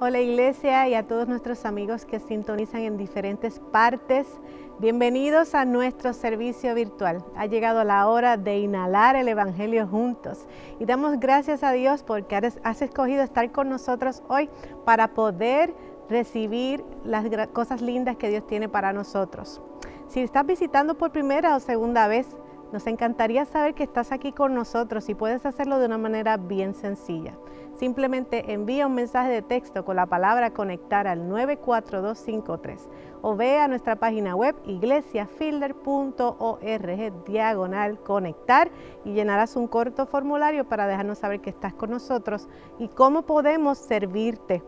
Hola Iglesia y a todos nuestros amigos que sintonizan en diferentes partes. Bienvenidos a nuestro servicio virtual. Ha llegado la hora de inhalar el Evangelio juntos. Y damos gracias a Dios porque has escogido estar con nosotros hoy para poder recibir las cosas lindas que Dios tiene para nosotros. Si estás visitando por primera o segunda vez, nos encantaría saber que estás aquí con nosotros y puedes hacerlo de una manera bien sencilla. Simplemente envía un mensaje de texto con la palabra conectar al 94253 o ve a nuestra página web iglesiafielder.org/conectar y llenarás un corto formulario para dejarnos saber que estás con nosotros y cómo podemos servirte.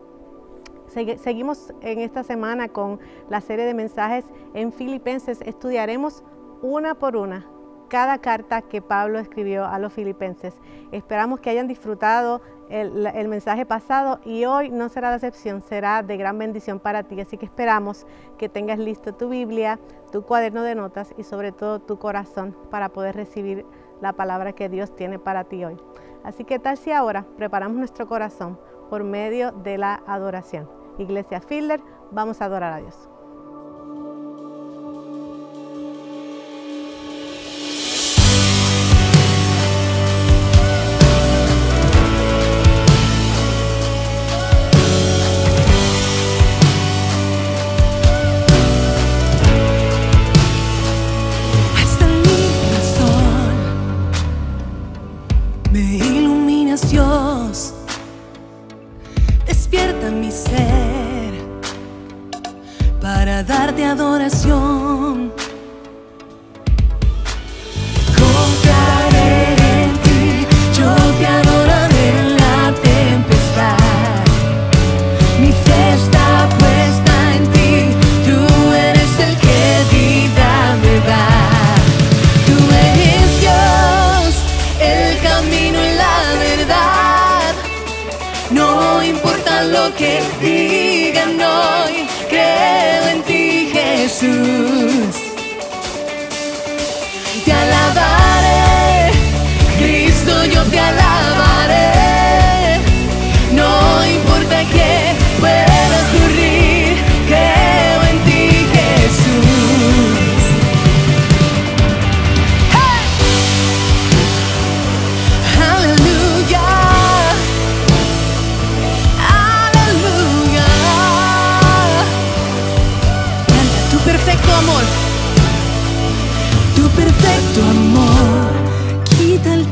Seguimos en esta semana con la serie de mensajes en Filipenses. Estudiaremos una por una cada carta que Pablo escribió a los filipenses. Esperamos que hayan disfrutado el mensaje pasado y hoy no será la excepción, será de gran bendición para ti. Así que esperamos que tengas listo tu Biblia, tu cuaderno de notas y sobre todo tu corazón para poder recibir la palabra que Dios tiene para ti hoy. Así que tal si ahora preparamos nuestro corazón por medio de la adoración. Iglesia Fielder, vamos a adorar a Dios. Dios, despierta mi ser para darte adoración. Confiaré en ti, yo te adoraré en la tempestad. Mi fe está puesta en ti, tú eres el que vida me da. Tú eres Dios, el camino y la verdad. No importa lo que digan hoy, creo en ti, Jesús. Te alabaré, Cristo, yo te alabaré. No importa qué pueda ocurrir, creo en ti, Jesús. ¡Hey! Aleluya, aleluya. Canta tu perfecto amor. Tu perfecto amor quita el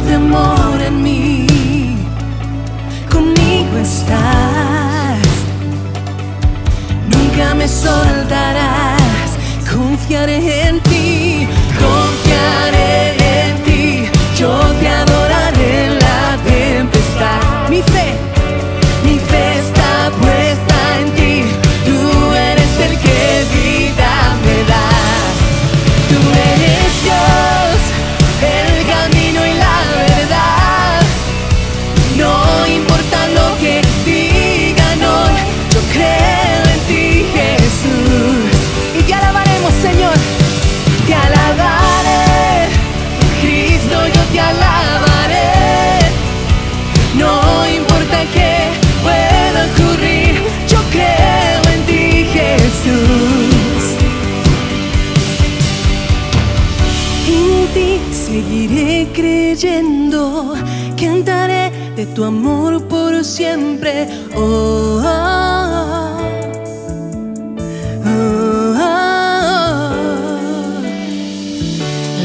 temor en mí. Conmigo estás, nunca me soltarás. Confiaré en ti, yo te adoraré en la tempestad. Mi fe está puesta en ti, tú eres el que vida me da. Tú eres Dios, el camino y la verdad. No importa lo que digan hoy, yo creo en ti, Jesús. Y te alabaremos, Señor, te alabaré, Cristo, yo te alabaré. No importa qué pueda ocurrir, yo creo en ti, Jesús. En ti seguiré creyendo, cantaré de tu amor por siempre. Oh, oh, oh, oh, oh.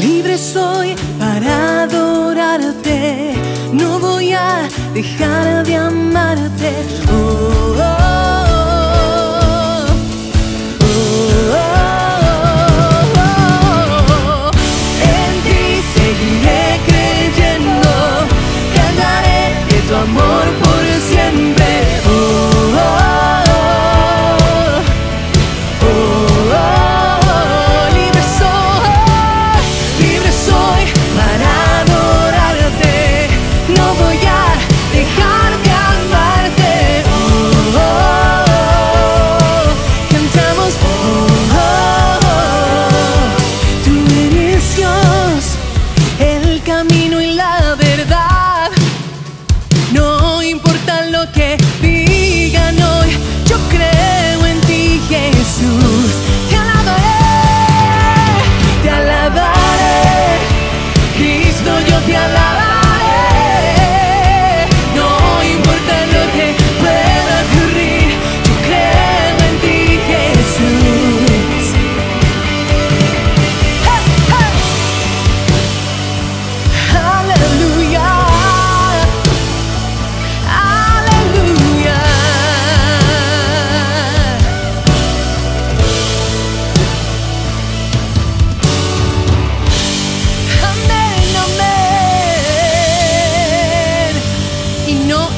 Libre soy para adorarte, no voy a dejar de amarte. Oh, oh, oh, oh, oh, oh. En ti seguiré creyendo, cantaré de tu amor por siempre. Oh, oh, oh, oh, oh, oh. Libre soy para adorarte, no voy a dejar de amarte. Oh,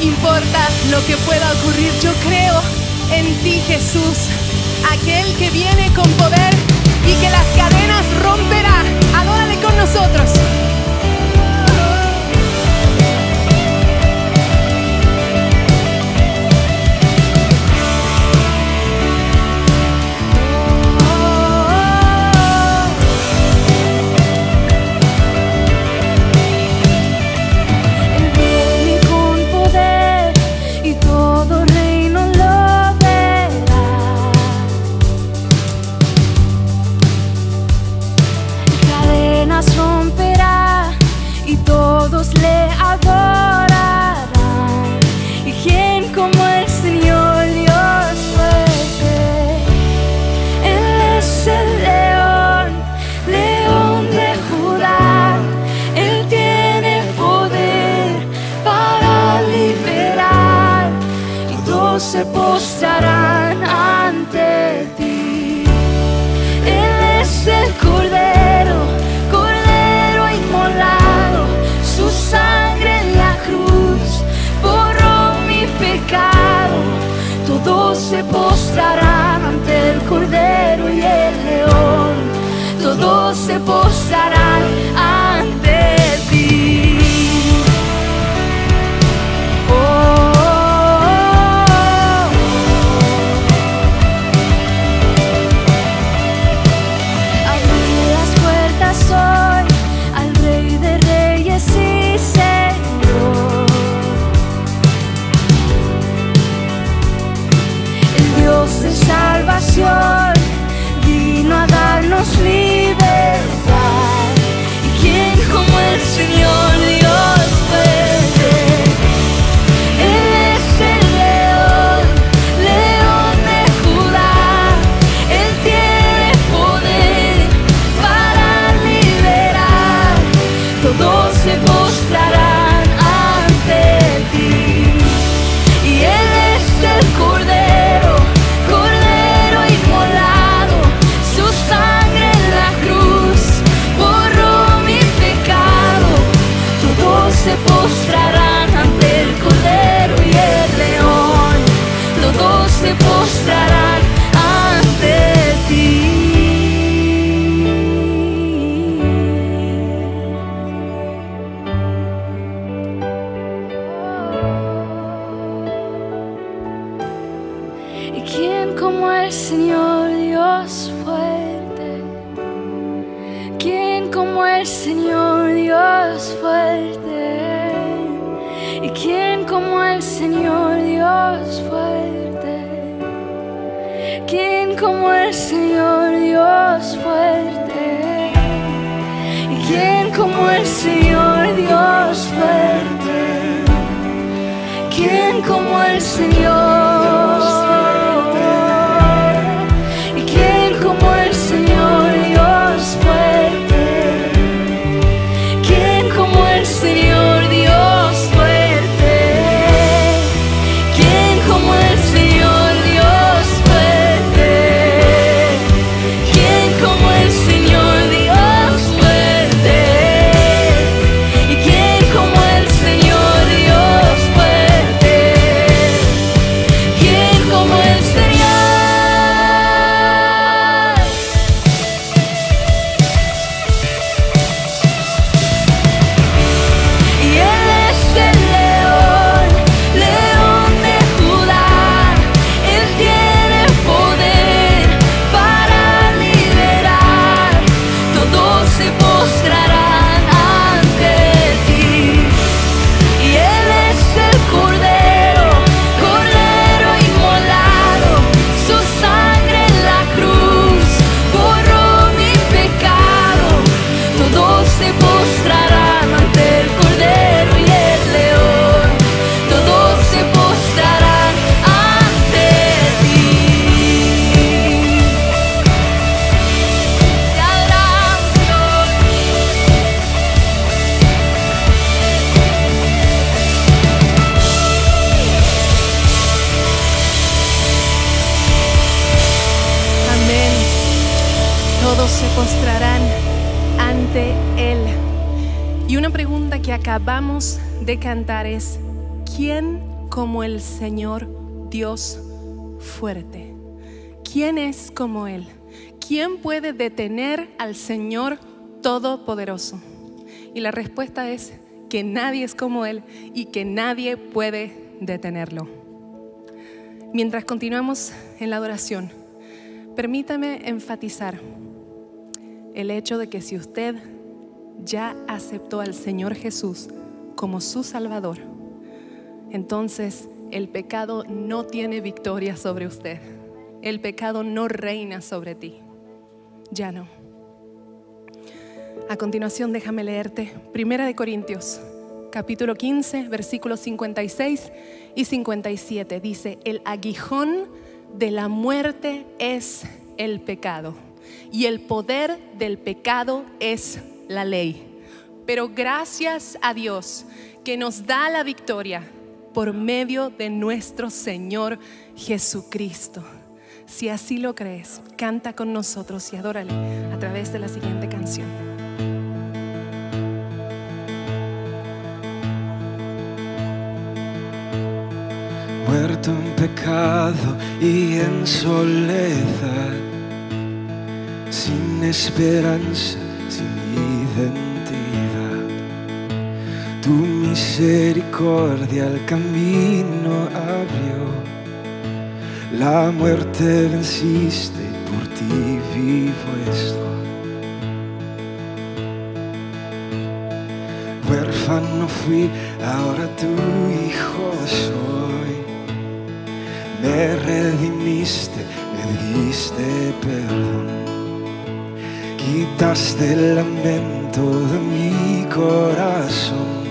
importa lo que pueda ocurrir, yo creo en ti, Jesús, aquel que viene con poder y que las cadenas romperá. Adórale con nosotros. Se postrarán ante ti. Él es el Cordero, Cordero inmolado, su sangre en la cruz borró mi pecado. Todos se postrarán ante el Cordero y el León, todos se postrarán ante ti. Salvación vino a darnos libertad. ¿Y quién como el Señor Dios fuerte? Él es el león, león de Judá. Él tiene poder para liberar. Todos se postrarán ante ti. Y Él es el Cordero, su sangre en la cruz borró mi pecado. Todos se postrarán ante el Cordero y el León, todos se postrarán ante ti. ¿Y quién como el Señor Dios fuerte? ¿Quién como el Señor Dios fuerte? ¿Y quién como el Señor Dios fuerte? ¿Quién como el Señor Dios fuerte? ¿Y quién como el Señor Dios fuerte? ¿Quién como el Señor? Se postrarán ante Él. Y una pregunta que acabamos de cantar es: ¿quién como el Señor Dios fuerte? ¿Quién es como Él? ¿Quién puede detener al Señor Todopoderoso? Y la respuesta es que nadie es como Él y que nadie puede detenerlo. Mientras continuamos en la adoración, permítame enfatizar el hecho de que si usted ya aceptó al Señor Jesús como su Salvador, entonces el pecado no tiene victoria sobre usted. El pecado no reina sobre ti. Ya no. A continuación, déjame leerte 1 Corintios, capítulo 15, versículos 56 y 57. Dice: el aguijón de la muerte es el pecado, y el poder del pecado es la ley. Pero gracias a Dios que nos da la victoria por medio de nuestro Señor Jesucristo. Si así lo crees, canta con nosotros y adórale a través de la siguiente canción. Muerto en pecado y en soledad, sin esperanza, sin identidad, tu misericordia el camino abrió. La muerte venciste, por ti vivo estoy. Huérfano fui, ahora tu hijo soy. Me redimiste, me diste perdón. Quitaste el lamento de mi corazón.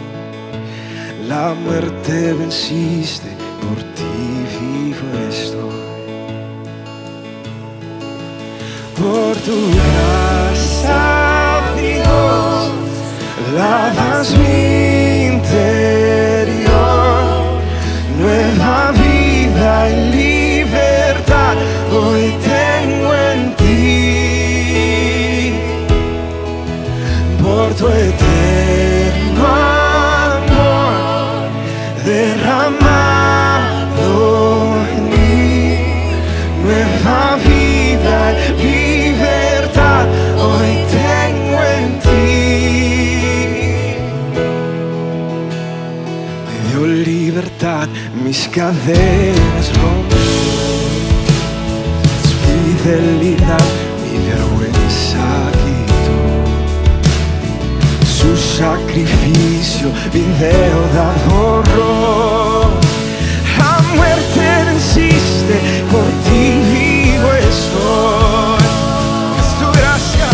La muerte venciste, por ti vivo estoy. Por tu gracia, Dios, lavas mi interior. Nueva vida y libertad hoy tengo en ti. Por tu eterno amor derramado en mí. Nueva vida y libertad hoy tengo en ti. Me dio libertad, mis cadenas rompió. Su fidelidad mi vergüenza quitó. Su sacrificio mi deuda borró. A muerte venciste, por ti vivo estoy. Es tu gracia,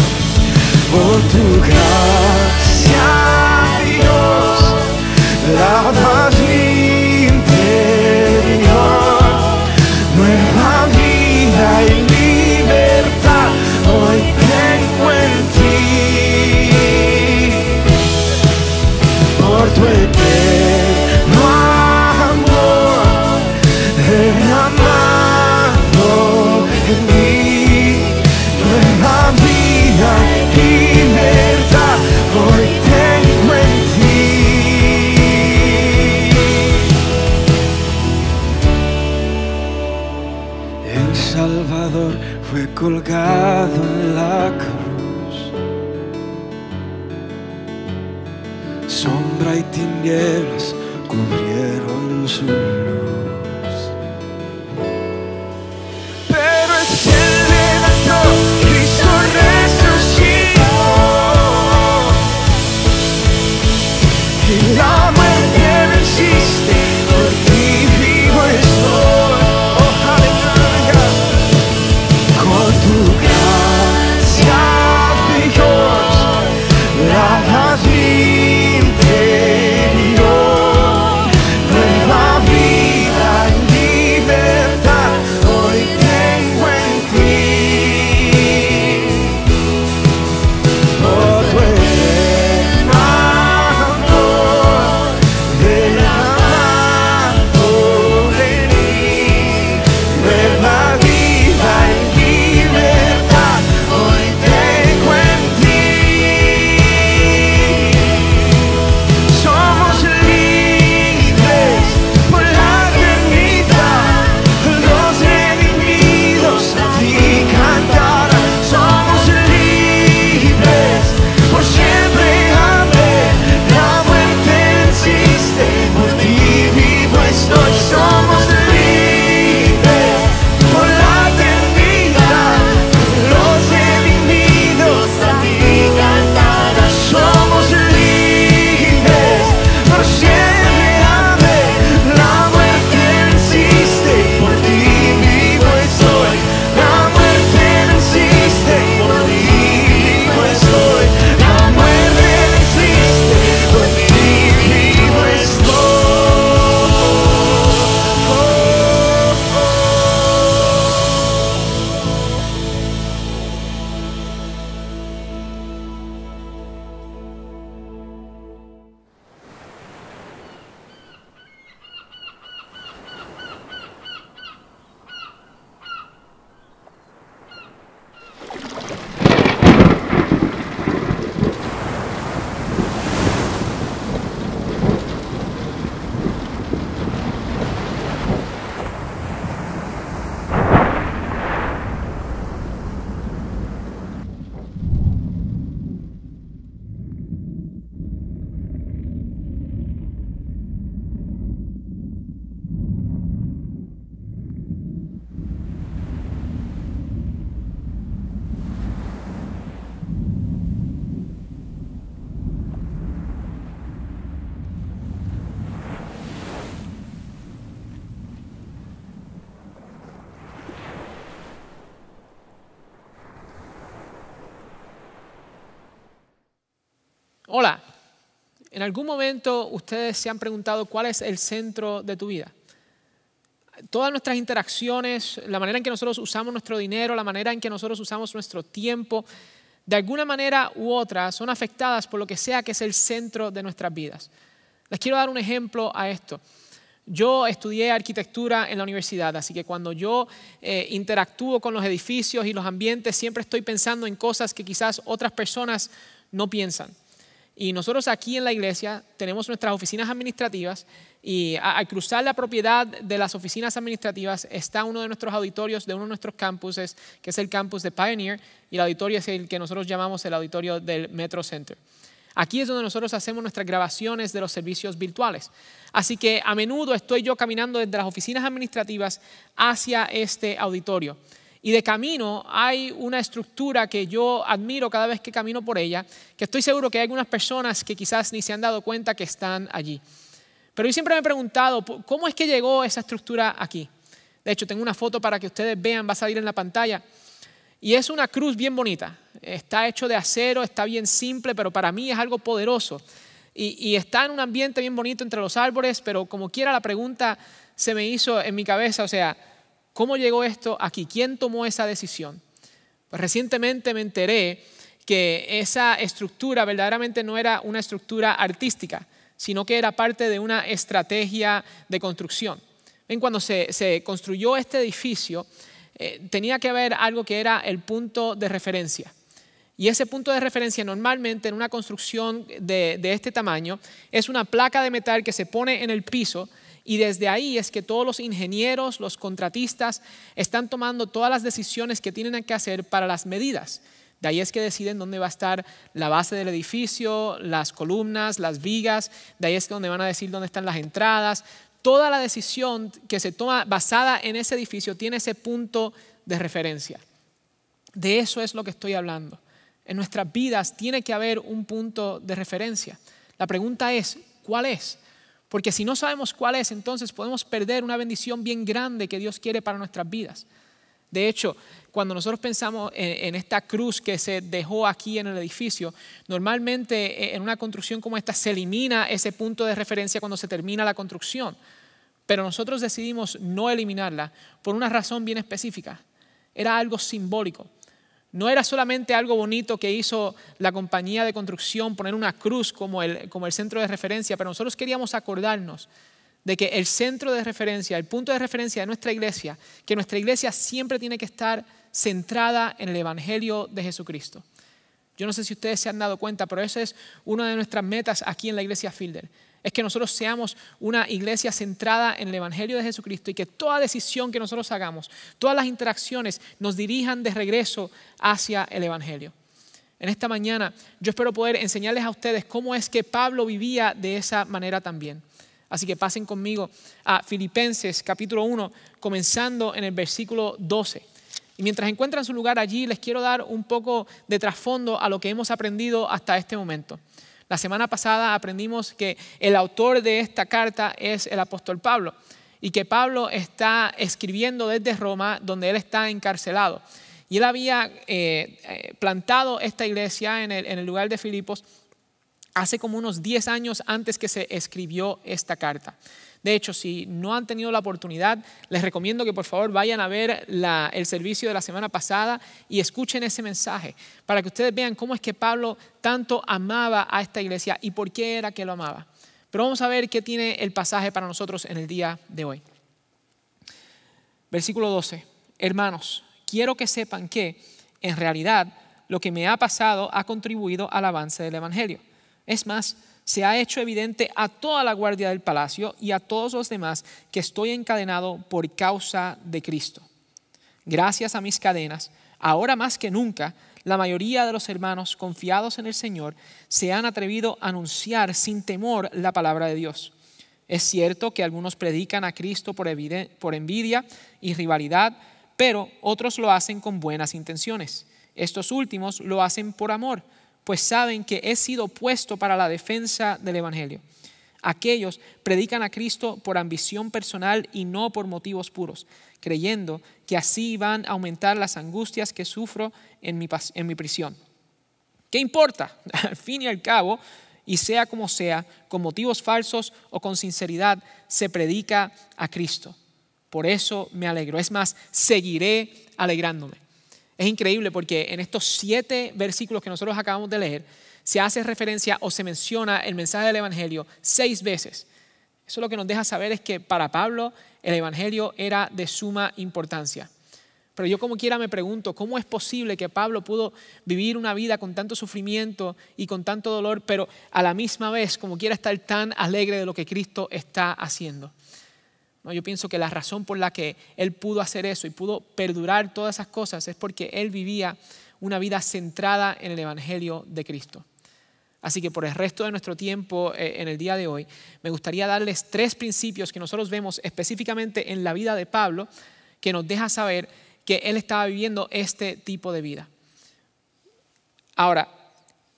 por tu gracia, Dios, lavas mi interior. Nueva vida y libertad hoy tengo en ti. Por tu eterno amor derramado en mí. Nueva vida y libertad hoy tengo en ti. El Salvador fue colgado en la cruz. Sombra y tinieblas cubrieron su luz. Pero es el Redentor, Cristo resucitó. Y la muerte venciste, por ti vivo estoy. Oh, aleluya. Con tu gracia, Dios, lavas mi interior. Hola, ¿en algún momento ustedes se han preguntado cuál es el centro de tu vida? Todas nuestras interacciones, la manera en que nosotros usamos nuestro dinero, la manera en que nosotros usamos nuestro tiempo, de alguna manera u otra son afectadas por lo que sea que es el centro de nuestras vidas. Les quiero dar un ejemplo a esto. Yo estudié arquitectura en la universidad, así que cuando yo interactúo con los edificios y los ambientes, siempre estoy pensando en cosas que quizás otras personas no piensan. Y nosotros aquí en la iglesia tenemos nuestras oficinas administrativas y al cruzar la propiedad de las oficinas administrativas está uno de nuestros auditorios de uno de nuestros campuses, que es el campus de Pioneer, y el auditorio es el que nosotros llamamos el auditorio del Metro Center. Aquí es donde nosotros hacemos nuestras grabaciones de los servicios virtuales. Así que a menudo estoy yo caminando desde las oficinas administrativas hacia este auditorio. Y de camino hay una estructura que yo admiro cada vez que camino por ella, que estoy seguro que hay algunas personas que quizás ni se han dado cuenta que están allí. Pero yo siempre me he preguntado, ¿cómo es que llegó esa estructura aquí? De hecho, tengo una foto para que ustedes vean, va a salir en la pantalla. Y es una cruz bien bonita. Está hecho de acero, está bien simple, pero para mí es algo poderoso. Y está en un ambiente bien bonito entre los árboles, pero como quiera la pregunta se me hizo en mi cabeza, o sea, ¿cómo llegó esto aquí? ¿Quién tomó esa decisión? Pues recientemente me enteré que esa estructura verdaderamente no era una estructura artística, sino que era parte de una estrategia de construcción. ¿Ven? Cuando se construyó este edificio, tenía que haber algo que era el punto de referencia. Y ese punto de referencia normalmente en una construcción de este tamaño es una placa de metal que se pone en el piso. Y desde ahí es que todos los ingenieros, los contratistas, están tomando todas las decisiones que tienen que hacer para las medidas. De ahí es que deciden dónde va a estar la base del edificio, las columnas, las vigas. De ahí es donde van a decir dónde están las entradas. Toda la decisión que se toma basada en ese edificio tiene ese punto de referencia. De eso es lo que estoy hablando. En nuestras vidas tiene que haber un punto de referencia. La pregunta es, ¿cuál es? Porque si no sabemos cuál es, entonces podemos perder una bendición bien grande que Dios quiere para nuestras vidas. De hecho, cuando nosotros pensamos en esta cruz que se dejó aquí en el edificio, normalmente en una construcción como esta se elimina ese punto de referencia cuando se termina la construcción. Pero nosotros decidimos no eliminarla por una razón bien específica. Era algo simbólico. No era solamente algo bonito que hizo la compañía de construcción, poner una cruz como el centro de referencia, pero nosotros queríamos acordarnos de que el centro de referencia, el punto de referencia de nuestra iglesia, que nuestra iglesia siempre tiene que estar centrada en el Evangelio de Jesucristo. Yo no sé si ustedes se han dado cuenta, pero esa es una de nuestras metas aquí en la iglesia Fielder. Es que nosotros seamos una iglesia centrada en el Evangelio de Jesucristo y que toda decisión que nosotros hagamos, todas las interacciones nos dirijan de regreso hacia el Evangelio. En esta mañana yo espero poder enseñarles a ustedes cómo es que Pablo vivía de esa manera también. Así que pasen conmigo a Filipenses capítulo 1, comenzando en el versículo 12. Y mientras encuentran su lugar allí, les quiero dar un poco de trasfondo a lo que hemos aprendido hasta este momento. La semana pasada aprendimos que el autor de esta carta es el apóstol Pablo y que Pablo está escribiendo desde Roma, donde él está encarcelado. Y él había plantado esta iglesia en el lugar de Filipos hace como unos 10 años antes que se escribió esta carta. De hecho, si no han tenido la oportunidad, les recomiendo que por favor vayan a ver el servicio de la semana pasada y escuchen ese mensaje para que ustedes vean cómo es que Pablo tanto amaba a esta iglesia y por qué era que lo amaba. Pero vamos a ver qué tiene el pasaje para nosotros en el día de hoy. Versículo 12. Hermanos, quiero que sepan que, en realidad, lo que me ha pasado ha contribuido al avance del Evangelio. Es más, se ha hecho evidente a toda la guardia del palacio y a todos los demás que estoy encadenado por causa de Cristo. Gracias a mis cadenas, ahora más que nunca, la mayoría de los hermanos confiados en el Señor se han atrevido a anunciar sin temor la palabra de Dios. Es cierto que algunos predican a Cristo por envidia y rivalidad, pero otros lo hacen con buenas intenciones. Estos últimos lo hacen por amor, pues saben que he sido puesto para la defensa del Evangelio. Aquellos predican a Cristo por ambición personal y no por motivos puros, creyendo que así van a aumentar las angustias que sufro en mi prisión. ¿Qué importa? Al fin y al cabo, y sea como sea, con motivos falsos o con sinceridad, se predica a Cristo. Por eso me alegro. Es más, seguiré alegrándome. Es increíble porque en estos 7 versículos que nosotros acabamos de leer, se hace referencia o se menciona el mensaje del Evangelio 6 veces. Eso lo que nos deja saber es que para Pablo el Evangelio era de suma importancia. Pero yo como quiera me pregunto, ¿cómo es posible que Pablo pudo vivir una vida con tanto sufrimiento y con tanto dolor, pero a la misma vez como quiera estar tan alegre de lo que Cristo está haciendo? No, yo pienso que la razón por la que él pudo hacer eso y pudo perdurar todas esas cosas es porque él vivía una vida centrada en el Evangelio de Cristo. Así que por el resto de nuestro tiempo en el día de hoy, me gustaría darles 3 principios que nosotros vemos específicamente en la vida de Pablo que nos deja saber que él estaba viviendo este tipo de vida. Ahora,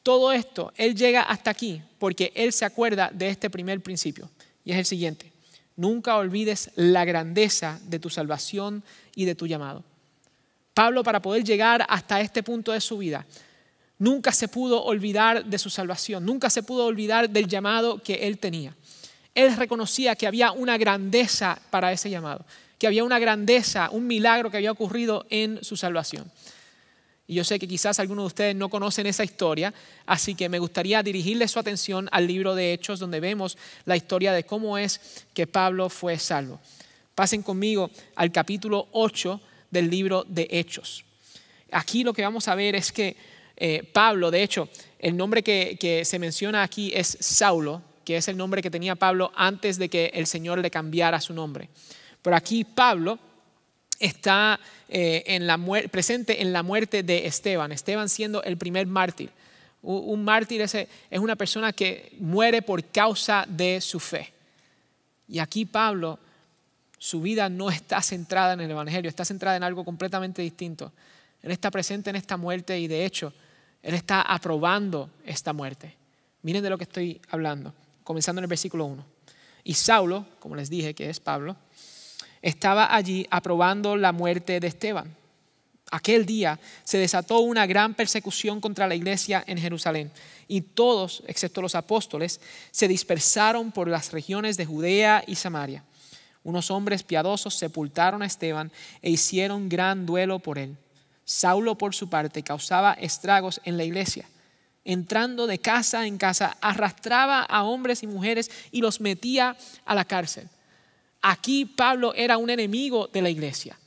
todo esto, él llega hasta aquí porque él se acuerda de este primer principio y es el siguiente: nunca olvides la grandeza de tu salvación y de tu llamado. Pablo, para poder llegar hasta este punto de su vida, nunca se pudo olvidar de su salvación, nunca se pudo olvidar del llamado que él tenía. Él reconocía que había una grandeza para ese llamado, que había una grandeza, un milagro que había ocurrido en su salvación. Y yo sé que quizás algunos de ustedes no conocen esa historia, así que me gustaría dirigirles su atención al libro de Hechos, donde vemos la historia de cómo es que Pablo fue salvo. Pasen conmigo al capítulo 8 del libro de Hechos. Aquí lo que vamos a ver es que Pablo, de hecho, el nombre que se menciona aquí es Saulo, que es el nombre que tenía Pablo antes de que el Señor le cambiara su nombre. Pero aquí Pablo está presente en la muerte de Esteban, Esteban siendo el primer mártir. Un mártir es una persona que muere por causa de su fe. Y aquí Pablo, su vida no está centrada en el Evangelio, está centrada en algo completamente distinto. Él está presente en esta muerte y de hecho, él está aprobando esta muerte. Miren de lo que estoy hablando, comenzando en el versículo 1. Y Saulo, como les dije que es Pablo, estaba allí aprobando la muerte de Esteban. Aquel día se desató una gran persecución contra la iglesia en Jerusalén y todos, excepto los apóstoles, se dispersaron por las regiones de Judea y Samaria. Unos hombres piadosos sepultaron a Esteban e hicieron gran duelo por él. Saulo, por su parte, causaba estragos en la iglesia. Entrando de casa en casa, arrastraba a hombres y mujeres y los metía a la cárcel. Aquí Pablo era un enemigo de la iglesia.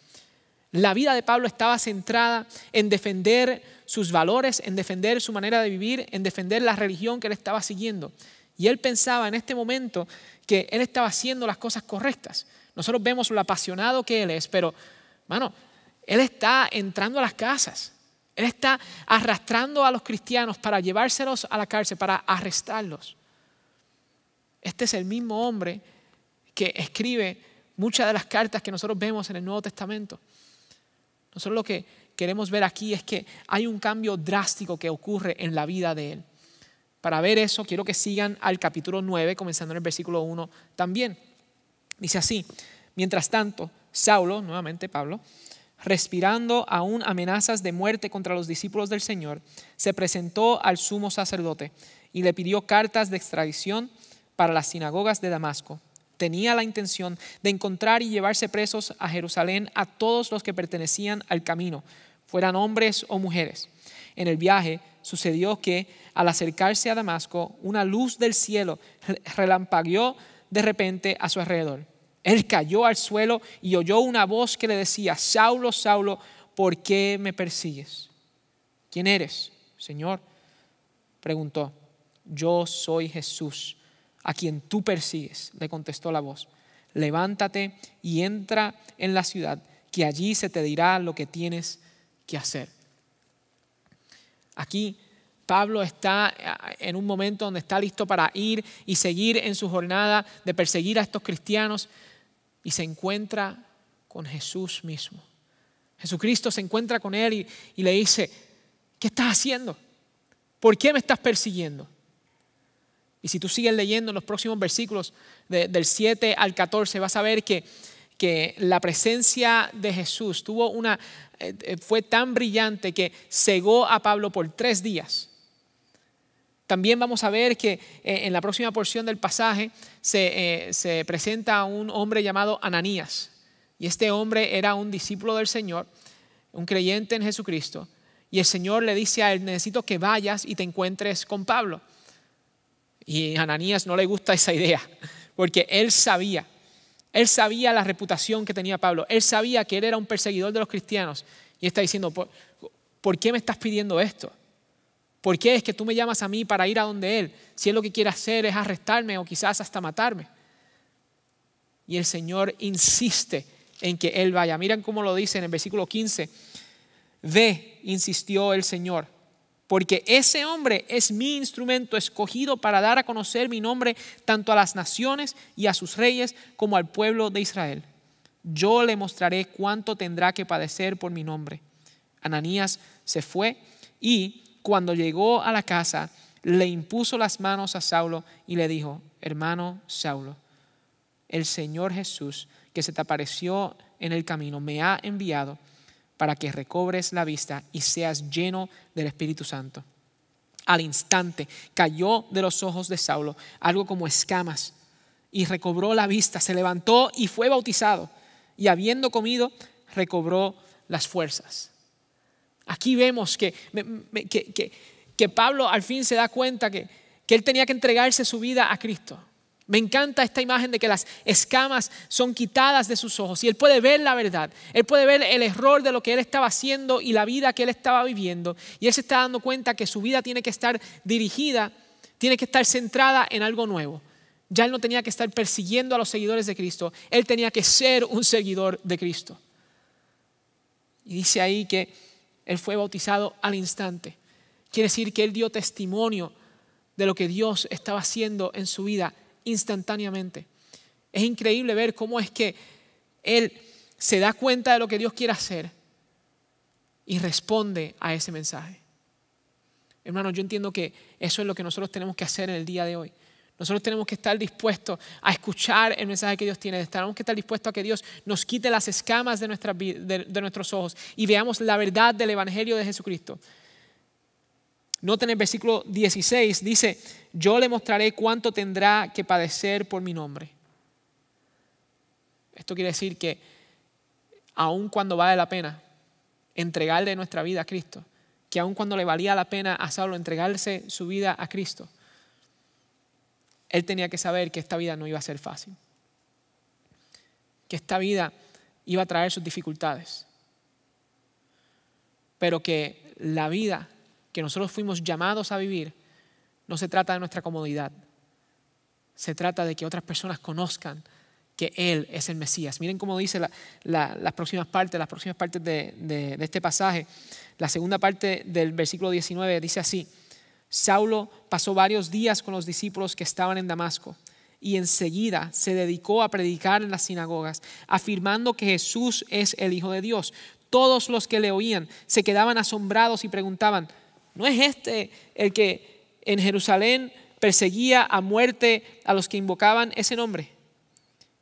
La vida de Pablo estaba centrada en defender sus valores, en defender su manera de vivir, en defender la religión que él estaba siguiendo. Y él pensaba en este momento que él estaba haciendo las cosas correctas. Nosotros vemos lo apasionado que él es, pero, él está entrando a las casas. Él está arrastrando a los cristianos para llevárselos a la cárcel, para arrestarlos. Este es el mismo hombre que escribe muchas de las cartas que nosotros vemos en el Nuevo Testamento. Nosotros lo que queremos ver aquí es que hay un cambio drástico que ocurre en la vida de él. Para ver eso, quiero que sigan al capítulo 9, comenzando en el versículo 1 también. Dice así: mientras tanto, Saulo, nuevamente Pablo, respirando aún amenazas de muerte contra los discípulos del Señor, se presentó al sumo sacerdote y le pidió cartas de extradición para las sinagogas de Damasco. Tenía la intención de encontrar y llevarse presos a Jerusalén a todos los que pertenecían al camino, fueran hombres o mujeres. En el viaje sucedió que, al acercarse a Damasco, una luz del cielo relampagueó de repente a su alrededor. Él cayó al suelo y oyó una voz que le decía: Saulo, Saulo, ¿por qué me persigues? ¿Quién eres, Señor? Preguntó. Yo soy Jesús, a quien tú persigues, le contestó la voz. Levántate y entra en la ciudad, que allí se te dirá lo que tienes que hacer. Aquí Pablo está en un momento donde está listo para ir y seguir en su jornada de perseguir a estos cristianos y se encuentra con Jesús mismo. Jesucristo se encuentra con él y le dice: ¿qué estás haciendo? ¿Por qué me estás persiguiendo? Y si tú sigues leyendo en los próximos versículos del 7 al 14, vas a ver que la presencia de Jesús fue tan brillante que cegó a Pablo por 3 días. También vamos a ver que en la próxima porción del pasaje se presenta a un hombre llamado Ananías. Y este hombre era un discípulo del Señor, un creyente en Jesucristo. Y el Señor le dice a él, necesito que vayas y te encuentres con Pablo. Y a Ananías no le gusta esa idea, porque él sabía la reputación que tenía Pablo. Él sabía que él era un perseguidor de los cristianos. Y está diciendo, ¿por qué me estás pidiendo esto? ¿Por qué es que tú me llamas a mí para ir a donde él? Si él lo que quiere hacer es arrestarme o quizás hasta matarme. Y el Señor insiste en que él vaya. Miren cómo lo dice en el versículo 15. Ve, insistió el Señor, porque ese hombre es mi instrumento escogido para dar a conocer mi nombre tanto a las naciones y a sus reyes como al pueblo de Israel. Yo le mostraré cuánto tendrá que padecer por mi nombre. Ananías se fue y cuando llegó a la casa le impuso las manos a Saulo y le dijo, hermano Saulo, el Señor Jesús que se te apareció en el camino me ha enviado para que recobres la vista y seas lleno del Espíritu Santo. Al instante cayó de los ojos de Saulo algo como escamas y recobró la vista, se levantó y fue bautizado y habiendo comido recobró las fuerzas. Aquí vemos que Pablo al fin se da cuenta que él tenía que entregarse su vida a Cristo. Me encanta esta imagen de que las escamas son quitadas de sus ojos y él puede ver la verdad. Él puede ver el error de lo que él estaba haciendo y la vida que él estaba viviendo. Y él se está dando cuenta que su vida tiene que estar dirigida, tiene que estar centrada en algo nuevo. Ya él no tenía que estar persiguiendo a los seguidores de Cristo. Él tenía que ser un seguidor de Cristo. Y dice ahí que él fue bautizado al instante. Quiere decir que él dio testimonio de lo que Dios estaba haciendo en su vida instantáneamente. Es increíble ver cómo es que él se da cuenta de lo que Dios quiere hacer y responde a ese mensaje. Hermanos, yo entiendo que eso es lo que nosotros tenemos que hacer en el día de hoy. Nosotros tenemos que estar dispuestos a escuchar el mensaje que Dios tiene. Tenemos que estar dispuestos a que Dios nos quite las escamas de nuestros ojos y veamos la verdad del Evangelio de Jesucristo. Noten el versículo 16, dice, yo le mostraré cuánto tendrá que padecer por mi nombre. Esto quiere decir que aun cuando vale la pena entregarle nuestra vida a Cristo, que aun cuando le valía la pena a Saulo entregarse su vida a Cristo, él tenía que saber que esta vida no iba a ser fácil, que esta vida iba a traer sus dificultades, pero que la vida que nosotros fuimos llamados a vivir no se trata de nuestra comodidad, se trata de que otras personas conozcan que Él es el Mesías. Miren cómo dice las próximas partes de este pasaje. La segunda parte del versículo 19 dice así: Saulo pasó varios días con los discípulos que estaban en Damasco y enseguida se dedicó a predicar en las sinagogas, afirmando que Jesús es el Hijo de Dios. Todos los que le oían se quedaban asombrados y preguntaban, ¿no es este el que en Jerusalén perseguía a muerte a los que invocaban ese nombre?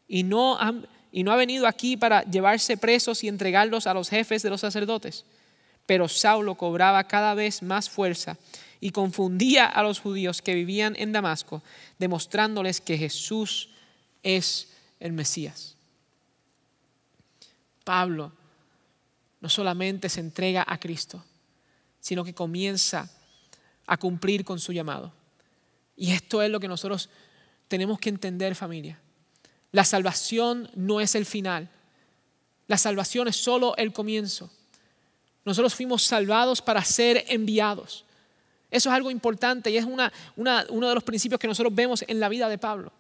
¿Y no ha venido aquí para llevarse presos y entregarlos a los jefes de los sacerdotes? Pero Saulo cobraba cada vez más fuerza y confundía a los judíos que vivían en Damasco, demostrándoles que Jesús es el Mesías. Pablo no solamente se entrega a Cristo, sino que comienza a cumplir con su llamado. Y esto es lo que nosotros tenemos que entender, familia. La salvación no es el final. La salvación es solo el comienzo. Nosotros fuimos salvados para ser enviados. Eso es algo importante y es uno de los principios que nosotros vemos en la vida de Pablo.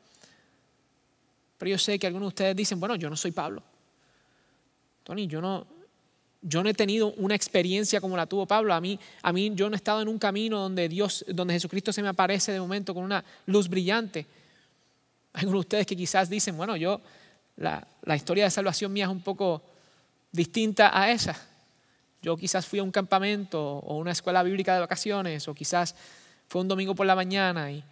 Pero yo sé que algunos de ustedes dicen, bueno, yo no soy Pablo. Tony, yo no he tenido una experiencia como la tuvo Pablo. A mí yo no he estado en un camino donde Jesucristo se me aparece de momento con una luz brillante. Hay algunos de ustedes que quizás dicen, bueno, la historia de salvación mía es un poco distinta a esa. Yo quizás fui a un campamento o una escuela bíblica de vacaciones o quizás fue un domingo por la mañana y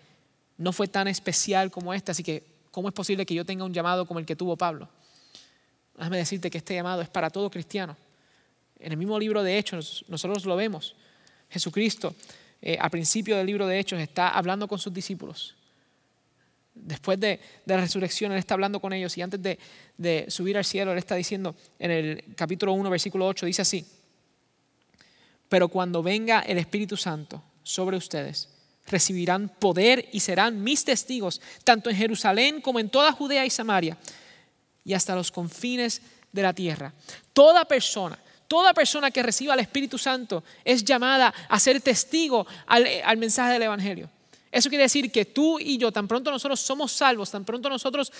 no fue tan especial como esta. Así que, ¿cómo es posible que yo tenga un llamado como el que tuvo Pablo? Déjame decirte que este llamado es para todo cristiano. En el mismo libro de Hechos nosotros lo vemos. Jesucristo al principio del libro de Hechos, está hablando con sus discípulos. Después de la resurrección, Él está hablando con ellos y antes de subir al cielo, Él está diciendo en el capítulo 1, versículo 8, dice así: pero cuando venga el Espíritu Santo sobre ustedes, recibirán poder y serán mis testigos, tanto en Jerusalén como en toda Judea y Samaria y hasta los confines de la tierra. Toda persona que reciba al Espíritu Santo es llamada a ser testigo al mensaje del Evangelio. Eso quiere decir que tú y yo, tan pronto nosotros somos salvos, tan pronto nosotros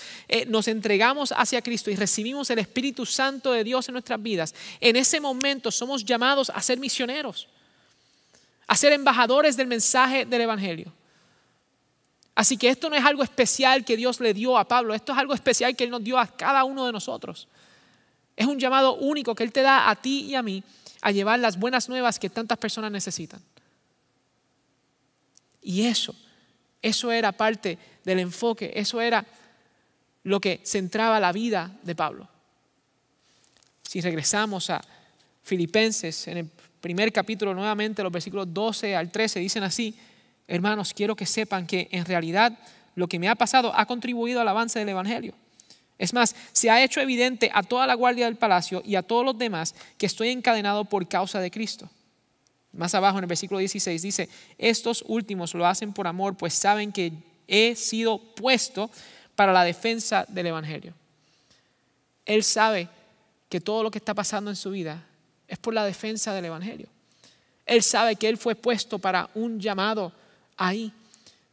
nos entregamos hacia Cristo y recibimos el Espíritu Santo de Dios en nuestras vidas, en ese momento somos llamados a ser misioneros, a ser embajadores del mensaje del Evangelio. Así que esto no es algo especial que Dios le dio a Pablo, esto es algo especial que Él nos dio a cada uno de nosotros. Es un llamado único que Él te da a ti y a mí a llevar las buenas nuevas que tantas personas necesitan. Y eso era parte del enfoque, eso era lo que centraba la vida de Pablo. Si regresamos a Filipenses, en el primer capítulo nuevamente, los versículos 12 al 13 dicen así: hermanos, quiero que sepan que en realidad lo que me ha pasado ha contribuido al avance del Evangelio. Es más, se ha hecho evidente a toda la guardia del palacio y a todos los demás que estoy encadenado por causa de Cristo. Más abajo en el versículo 16 dice: estos últimos lo hacen por amor, pues saben que he sido puesto para la defensa del Evangelio. Él sabe que todo lo que está pasando en su vida es por la defensa del Evangelio. Él sabe que Él fue puesto para un llamado ahí.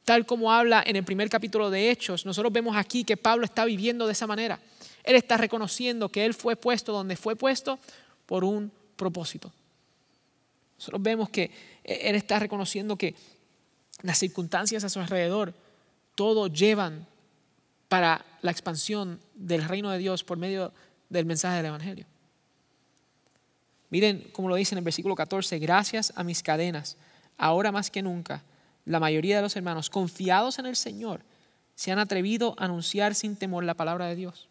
Tal como habla en el primer capítulo de Hechos, nosotros vemos aquí que Pablo está viviendo de esa manera. Él está reconociendo que Él fue puesto donde fue puesto por un propósito. Nosotros vemos que Él está reconociendo que las circunstancias a su alrededor todo llevan para la expansión del reino de Dios por medio del mensaje del Evangelio. Miren cómo lo dice en el versículo 14: gracias a mis cadenas, ahora más que nunca, la mayoría de los hermanos, confiados en el Señor, se han atrevido a anunciar sin temor la palabra de Dios.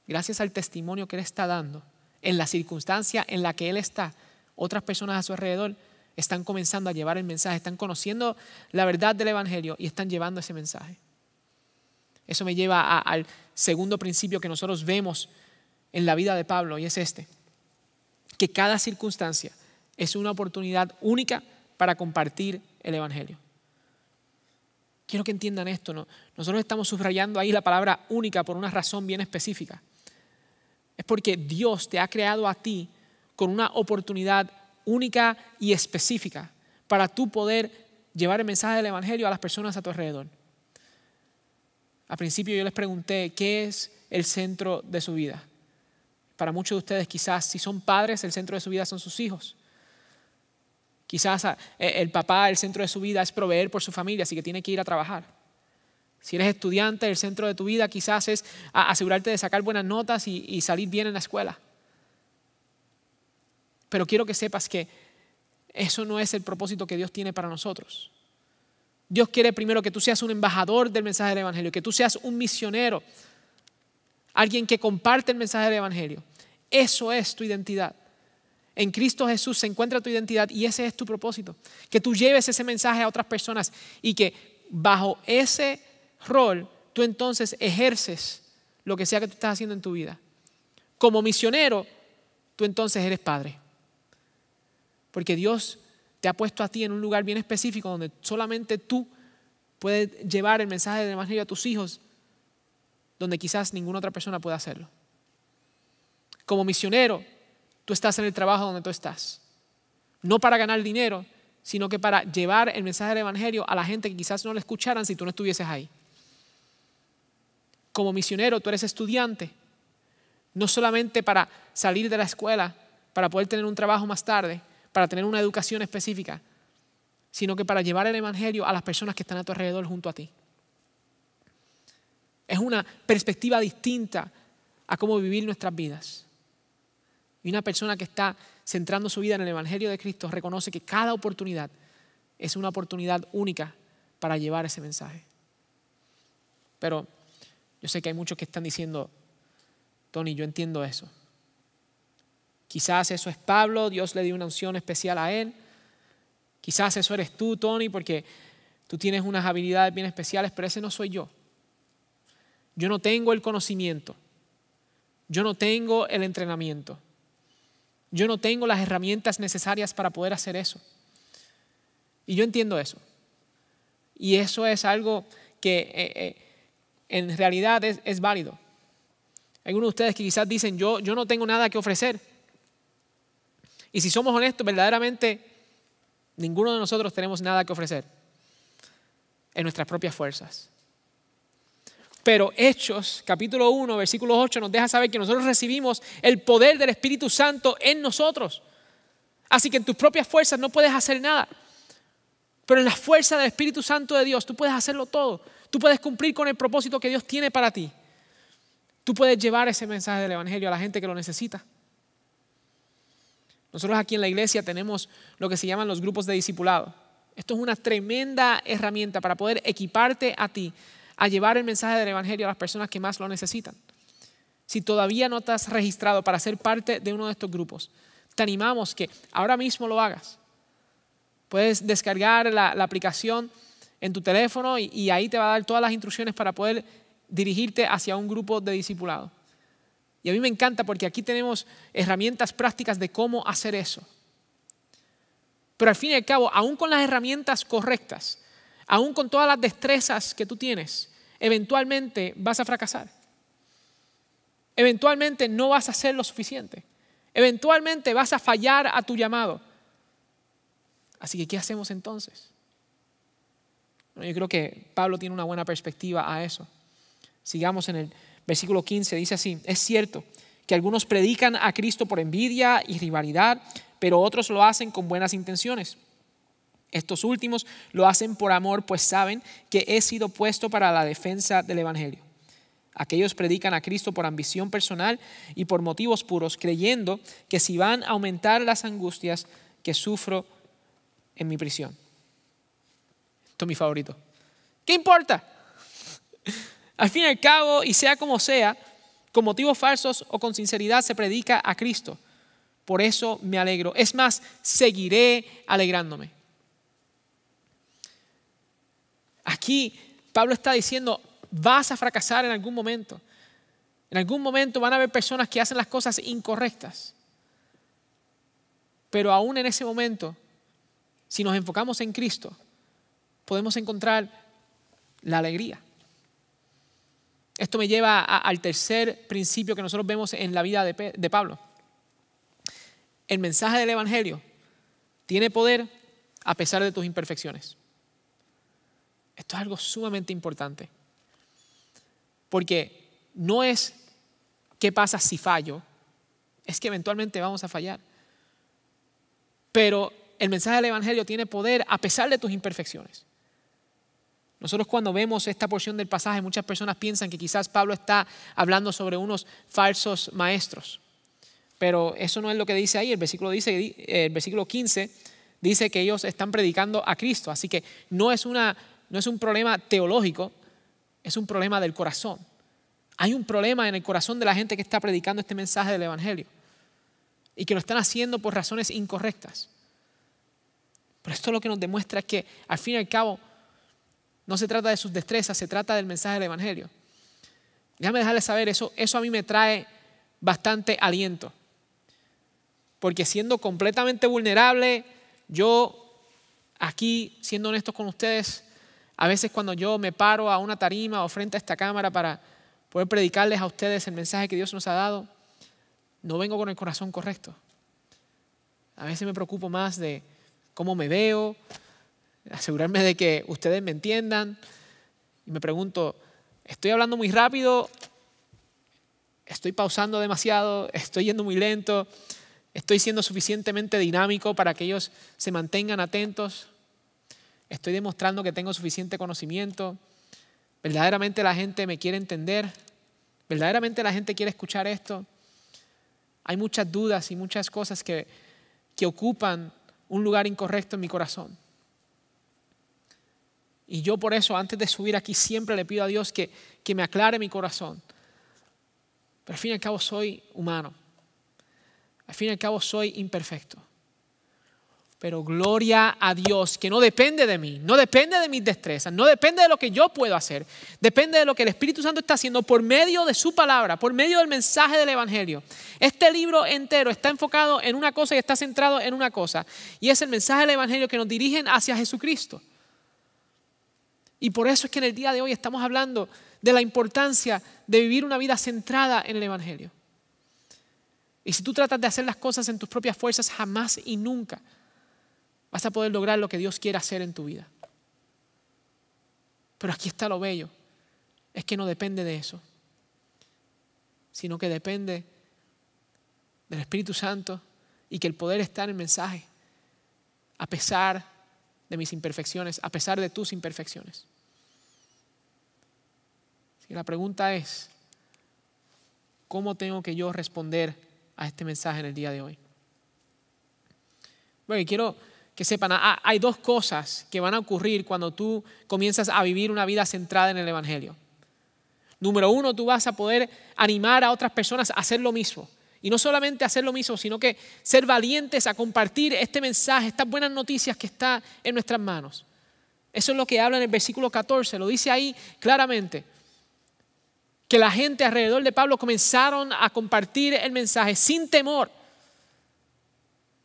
Gracias al testimonio que Él está dando, en la circunstancia en la que Él está, otras personas a su alrededor están comenzando a llevar el mensaje, están conociendo la verdad del Evangelio y están llevando ese mensaje. Eso me lleva al segundo principio que nosotros vemos en la vida de Pablo, y es este: que cada circunstancia es una oportunidad única para compartir el Evangelio. Quiero que entiendan esto, ¿no? Nosotros estamos subrayando ahí la palabra única por una razón bien específica. Es porque Dios te ha creado a ti con una oportunidad única y específica para tú poder llevar el mensaje del Evangelio a las personas a tu alrededor. Al principio yo les pregunté qué es el centro de su vida. Para muchos de ustedes, quizás si son padres, el centro de su vida son sus hijos. Quizás el papá, el centro de su vida es proveer por su familia, así que tiene que ir a trabajar. Si eres estudiante, el centro de tu vida quizás es asegurarte de sacar buenas notas y salir bien en la escuela. Pero quiero que sepas que eso no es el propósito que Dios tiene para nosotros. Dios quiere primero que tú seas un embajador del mensaje del Evangelio, que tú seas un misionero, alguien que comparte el mensaje del Evangelio. Eso es tu identidad. En Cristo Jesús se encuentra tu identidad y ese es tu propósito. Que tú lleves ese mensaje a otras personas y que bajo ese rol tú entonces ejerces lo que sea que tú estás haciendo en tu vida. Como misionero, tú entonces eres padre. Porque Dios te ha puesto a ti en un lugar bien específico donde solamente tú puedes llevar el mensaje del Evangelio a tus hijos, donde quizás ninguna otra persona pueda hacerlo. Como misionero, tú estás en el trabajo donde tú estás. No para ganar dinero, sino que para llevar el mensaje del Evangelio a la gente que quizás no lo escucharan si tú no estuvieses ahí. Como misionero, tú eres estudiante, no solamente para salir de la escuela, para poder tener un trabajo más tarde, para tener una educación específica, sino que para llevar el Evangelio a las personas que están a tu alrededor junto a ti. Es una perspectiva distinta a cómo vivir nuestras vidas. Y una persona que está centrando su vida en el Evangelio de Cristo reconoce que cada oportunidad es una oportunidad única para llevar ese mensaje. Pero yo sé que hay muchos que están diciendo: Tony, yo entiendo eso. Quizás eso es Pablo, Dios le dio una unción especial a él. Quizás eso eres tú, Tony, porque tú tienes unas habilidades bien especiales, pero ese no soy yo. Yo no tengo el conocimiento. Yo no tengo el entrenamiento. Yo no tengo las herramientas necesarias para poder hacer eso. Y yo entiendo eso. Y eso es algo que en realidad es válido. Algunos de ustedes que quizás dicen, yo no tengo nada que ofrecer. Y si somos honestos, verdaderamente ninguno de nosotros tenemos nada que ofrecer en nuestras propias fuerzas. Pero Hechos, capítulo 1, versículo 8, nos deja saber que nosotros recibimos el poder del Espíritu Santo en nosotros. Así que en tus propias fuerzas no puedes hacer nada. Pero en la fuerza del Espíritu Santo de Dios, tú puedes hacerlo todo. Tú puedes cumplir con el propósito que Dios tiene para ti. Tú puedes llevar ese mensaje del Evangelio a la gente que lo necesita. Nosotros aquí en la iglesia tenemos lo que se llaman los grupos de discipulado. Esto es una tremenda herramienta para poder equiparte a ti a llevar el mensaje del Evangelio a las personas que más lo necesitan. Si todavía no te has registrado para ser parte de uno de estos grupos, te animamos que ahora mismo lo hagas. Puedes descargar la aplicación en tu teléfono y ahí te va a dar todas las instrucciones para poder dirigirte hacia un grupo de discipulado. Y a mí me encanta porque aquí tenemos herramientas prácticas de cómo hacer eso. Pero al fin y al cabo, aún con las herramientas correctas, aún con todas las destrezas que tú tienes, eventualmente vas a fracasar. Eventualmente no vas a hacer lo suficiente. Eventualmente vas a fallar a tu llamado. Así que, ¿qué hacemos entonces? Bueno, yo creo que Pablo tiene una buena perspectiva a eso. Sigamos en el versículo 15, dice así: es cierto que algunos predican a Cristo por envidia y rivalidad, pero otros lo hacen con buenas intenciones. Estos últimos lo hacen por amor, pues saben que he sido puesto para la defensa del Evangelio. Aquellos predican a Cristo por ambición personal y por motivos puros, creyendo que si van a aumentar las angustias que sufro en mi prisión. Esto es mi favorito. ¿Qué importa? Al fin y al cabo, y sea como sea, con motivos falsos o con sinceridad se predica a Cristo. Por eso me alegro. Es más, seguiré alegrándome. Aquí Pablo está diciendo, vas a fracasar en algún momento. En algún momento van a haber personas que hacen las cosas incorrectas. Pero aún en ese momento, si nos enfocamos en Cristo, podemos encontrar la alegría. Esto me lleva al tercer principio que nosotros vemos en la vida de Pablo. El mensaje del Evangelio tiene poder a pesar de tus imperfecciones. Esto es algo sumamente importante. Porque no es qué pasa si fallo, es que eventualmente vamos a fallar. Pero el mensaje del Evangelio tiene poder a pesar de tus imperfecciones. Nosotros cuando vemos esta porción del pasaje, muchas personas piensan que quizás Pablo está hablando sobre unos falsos maestros. Pero eso no es lo que dice ahí. El versículo 15 dice que ellos están predicando a Cristo. Así que no es un problema teológico, es un problema del corazón. Hay un problema en el corazón de la gente que está predicando este mensaje del Evangelio y que lo están haciendo por razones incorrectas. Pero esto lo que nos demuestra es que al fin y al cabo no se trata de sus destrezas, se trata del mensaje del Evangelio. Déjame dejarles saber, eso a mí me trae bastante aliento. Porque siendo completamente vulnerable, yo aquí, siendo honesto con ustedes, a veces cuando yo me paro a una tarima o frente a esta cámara para poder predicarles a ustedes el mensaje que Dios nos ha dado, no vengo con el corazón correcto. A veces me preocupo más de cómo me veo, asegurarme de que ustedes me entiendan. Y me pregunto, ¿estoy hablando muy rápido? ¿Estoy pausando demasiado? ¿Estoy yendo muy lento? ¿Estoy siendo suficientemente dinámico para que ellos se mantengan atentos? ¿Estoy demostrando que tengo suficiente conocimiento? ¿Verdaderamente la gente me quiere entender? ¿Verdaderamente la gente quiere escuchar esto? Hay muchas dudas y muchas cosas que ocupan un lugar incorrecto en mi corazón. Y yo por eso, antes de subir aquí, siempre le pido a Dios que me aclare mi corazón. Pero al fin y al cabo soy humano. Al fin y al cabo soy imperfecto. Pero gloria a Dios, que no depende de mí, no depende de mis destrezas, no depende de lo que yo puedo hacer. Depende de lo que el Espíritu Santo está haciendo por medio de su palabra, por medio del mensaje del Evangelio. Este libro entero está enfocado en una cosa y está centrado en una cosa. Y es el mensaje del Evangelio que nos dirige hacia Jesucristo. Y por eso es que en el día de hoy estamos hablando de la importancia de vivir una vida centrada en el Evangelio. Y si tú tratas de hacer las cosas en tus propias fuerzas, jamás y nunca vas a poder lograr lo que Dios quiere hacer en tu vida. Pero aquí está lo bello, es que no depende de eso, sino que depende del Espíritu Santo y que el poder está en el mensaje, a pesar de mis imperfecciones, a pesar de tus imperfecciones. Y la pregunta es, ¿cómo tengo que yo responder a este mensaje en el día de hoy? Bueno, y quiero que sepan, hay dos cosas que van a ocurrir cuando tú comienzas a vivir una vida centrada en el Evangelio. Número uno, tú vas a poder animar a otras personas a hacer lo mismo. Y no solamente hacer lo mismo, sino que ser valientes a compartir este mensaje, estas buenas noticias que está en nuestras manos. Eso es lo que habla en el versículo 14, lo dice ahí claramente. Que la gente alrededor de Pablo comenzaron a compartir el mensaje sin temor,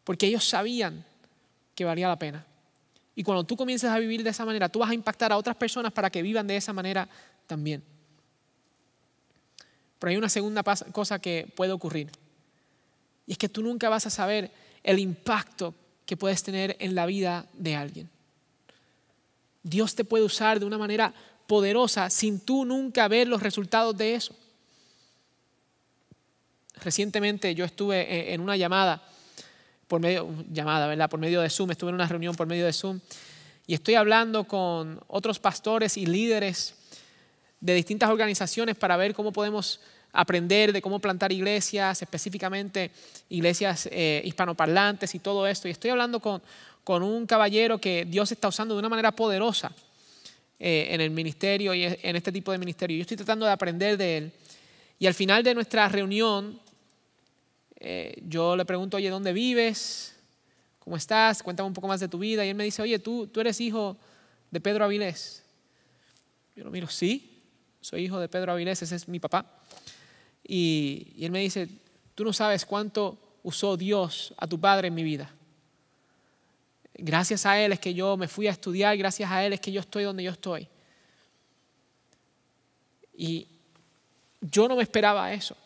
porque ellos sabían que valía la pena. Y cuando tú comienzas a vivir de esa manera, tú vas a impactar a otras personas para que vivan de esa manera también. Pero hay una segunda cosa que puede ocurrir. Y es que tú nunca vas a saber el impacto que puedes tener en la vida de alguien. Dios te puede usar de una manera poderosa sin tú nunca ver los resultados de eso. Recientemente yo estuve en una llamada, por medio de Zoom, estuve en una reunión por medio de Zoom y estoy hablando con otros pastores y líderes de distintas organizaciones para ver cómo podemos aprender de cómo plantar iglesias, específicamente iglesias hispanoparlantes y todo esto. Y estoy hablando con un caballero que Dios está usando de una manera poderosa en el ministerio y en este tipo de ministerio. Yo estoy tratando de aprender de él. Y al final de nuestra reunión, yo le pregunto, oye, ¿dónde vives? ¿Cómo estás? Cuéntame un poco más de tu vida. Y él me dice, oye, ¿tú eres hijo de Pedro Avilés? Yo lo miro, sí, soy hijo de Pedro Avilés, ese es mi papá. Y él me dice, tú no sabes cuánto usó Dios a tu padre en mi vida. Gracias a él es que yo me fui a estudiar, gracias a él es que yo estoy donde yo estoy. Y yo no me esperaba eso.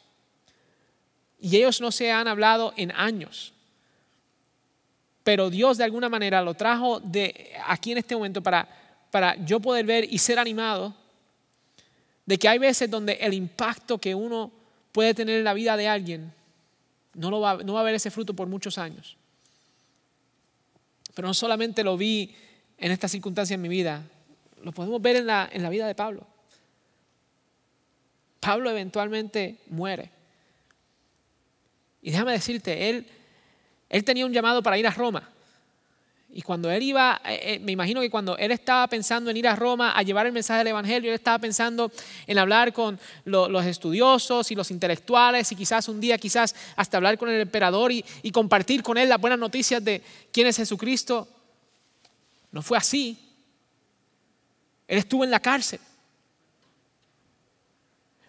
Y ellos no se han hablado en años. Pero Dios de alguna manera lo trajo de aquí en este momento para yo poder ver y ser animado de que hay veces donde el impacto que uno puede tener en la vida de alguien no va a ver ese fruto por muchos años. Pero no solamente lo vi en esta circunstancia en mi vida, lo podemos ver en la vida de Pablo. Pablo eventualmente muere. Y déjame decirte, él tenía un llamado para ir a Roma. Y cuando él iba, me imagino que cuando él estaba pensando en ir a Roma a llevar el mensaje del Evangelio, él estaba pensando en hablar con los estudiosos y los intelectuales y quizás un día, quizás hasta hablar con el emperador y compartir con él las buenas noticias de quién es Jesucristo. No fue así. Él estuvo en la cárcel.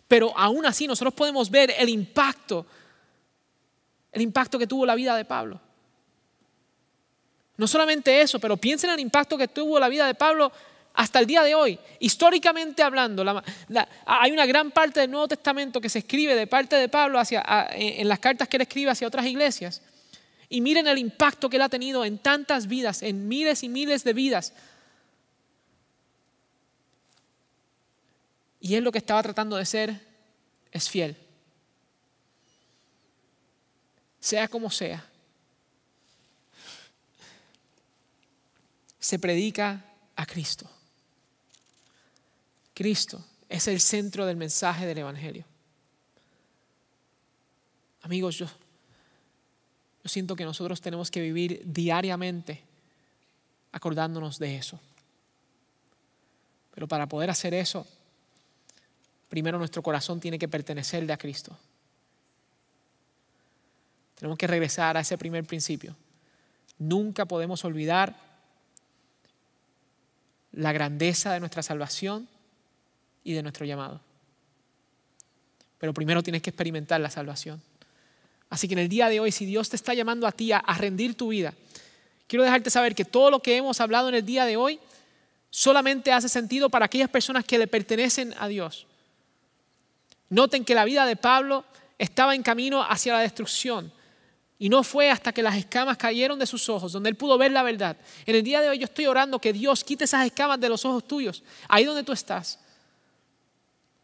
Pero aún así nosotros podemos ver el impacto que tuvo la vida de Pablo. No solamente eso, pero piensen en el impacto que tuvo la vida de Pablo hasta el día de hoy. Históricamente hablando, hay una gran parte del Nuevo Testamento que se escribe de parte de Pablo en las cartas que él escribe hacia otras iglesias. Y miren el impacto que él ha tenido en tantas vidas, en miles y miles de vidas. Y él lo que estaba tratando de ser es fiel. Sea como sea. Se predica a Cristo. Cristo es el centro del mensaje del Evangelio. Amigos, yo siento que nosotros tenemos que vivir diariamente acordándonos de eso. Pero para poder hacer eso, primero nuestro corazón tiene que pertenecerle a Cristo. Tenemos que regresar a ese primer principio nunca podemos olvidar la grandeza de nuestra salvación y de nuestro llamado. Pero primero tienes que experimentar la salvación. Así que en el día de hoy, si Dios te está llamando a ti a rendir tu vida, quiero dejarte saber que todo lo que hemos hablado en el día de hoy solamente hace sentido para aquellas personas que le pertenecen a Dios. Noten que la vida de Pablo estaba en camino hacia la destrucción y no fue hasta que las escamas cayeron de sus ojos donde él pudo ver la verdad. En el día de hoy yo estoy orando que Dios quite esas escamas de los ojos tuyos, ahí donde tú estás,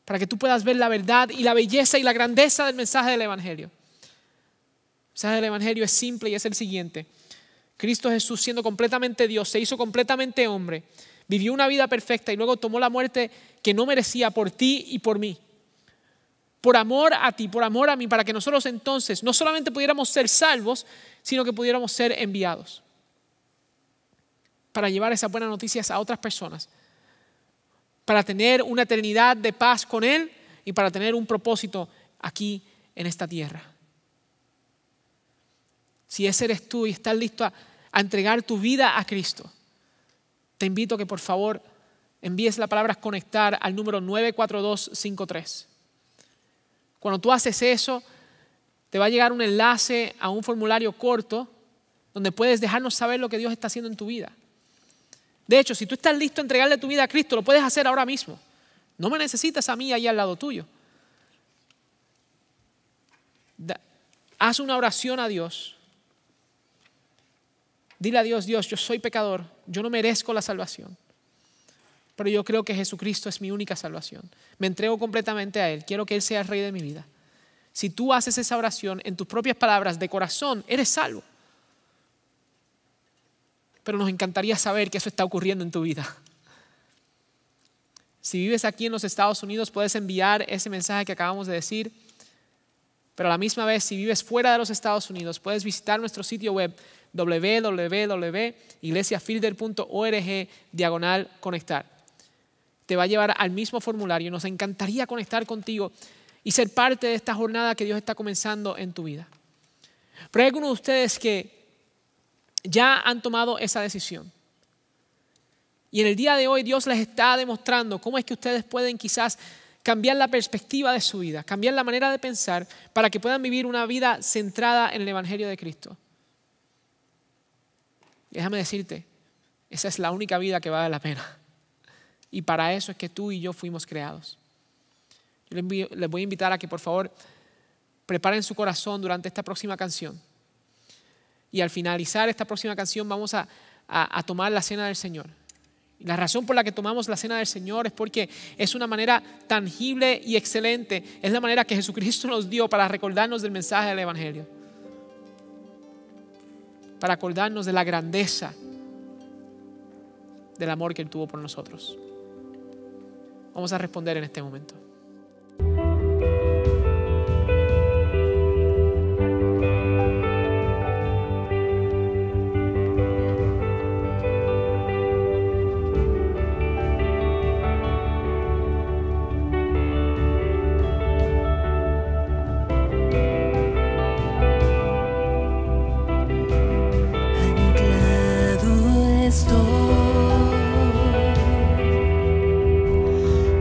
para que tú puedas ver la verdad y la belleza y la grandeza del mensaje del Evangelio. El mensaje del Evangelio es simple y es el siguiente: Cristo Jesús, siendo completamente Dios, se hizo completamente hombre, vivió una vida perfecta y luego tomó la muerte que no merecía por ti y por mí. Por amor a ti, por amor a mí, para que nosotros entonces no solamente pudiéramos ser salvos, sino que pudiéramos ser enviados para llevar esas buenas noticias a otras personas, para tener una eternidad de paz con Él y para tener un propósito aquí en esta tierra. Si ese eres tú y estás listo a entregar tu vida a Cristo, te invito a que por favor envíes la palabra conectar al número 94253. Cuando tú haces eso, te va a llegar un enlace a un formulario corto donde puedes dejarnos saber lo que Dios está haciendo en tu vida. De hecho, si tú estás listo a entregarle tu vida a Cristo, lo puedes hacer ahora mismo. No me necesitas a mí ahí al lado tuyo. Haz una oración a Dios. Dile a Dios: Dios, yo soy pecador, yo no merezco la salvación, pero yo creo que Jesucristo es mi única salvación. Me entrego completamente a Él, quiero que Él sea el Rey de mi vida. Si tú haces esa oración en tus propias palabras de corazón, eres salvo. Pero nos encantaría saber que eso está ocurriendo en tu vida. Si vives aquí en los Estados Unidos, puedes enviar ese mensaje que acabamos de decir. Pero a la misma vez, si vives fuera de los Estados Unidos, puedes visitar nuestro sitio web www.iglesiafielder.org/conectar. Te va a llevar al mismo formulario. Nos encantaría conectar contigo y ser parte de esta jornada que Dios está comenzando en tu vida. Pero hay algunos de ustedes que ya han tomado esa decisión. Y en el día de hoy Dios les está demostrando cómo es que ustedes pueden quizás cambiar la perspectiva de su vida, cambiar la manera de pensar para que puedan vivir una vida centrada en el Evangelio de Cristo. Y déjame decirte, esa es la única vida que vale la pena. Y para eso es que tú y yo fuimos creados. Yo les voy a invitar a que por favor preparen su corazón durante esta próxima canción. Y al finalizar esta próxima canción vamos a tomar la cena del Señor. Y la razón por la que tomamos la cena del Señor es porque es una manera tangible y excelente. Es la manera que Jesucristo nos dio para recordarnos del mensaje del Evangelio. Para acordarnos de la grandeza del amor que Él tuvo por nosotros. Vamos a responder en este momento.